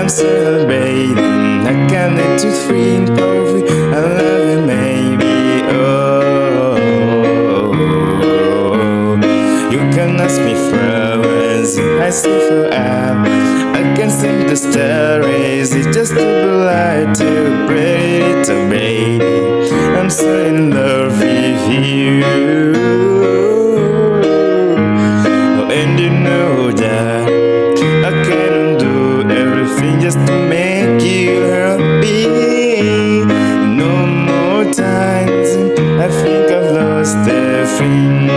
I'm celebrating. I can't let you think of it. I love you, maybe. Oh, you can ask me flowers. I see for hours. I can sing the stories. It's just to be like to break it, baby. I'm so in love with you. Oh, and you know that I can do everything just to make you happy. No more times I think I've lost everything.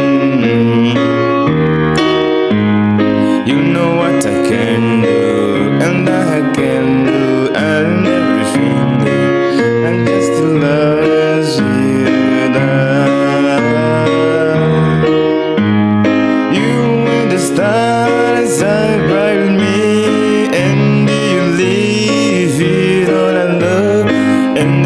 You know what I can do, and I can do everything. I'm just in love with you. You and the stars are bright with me, and you leave it all I love, and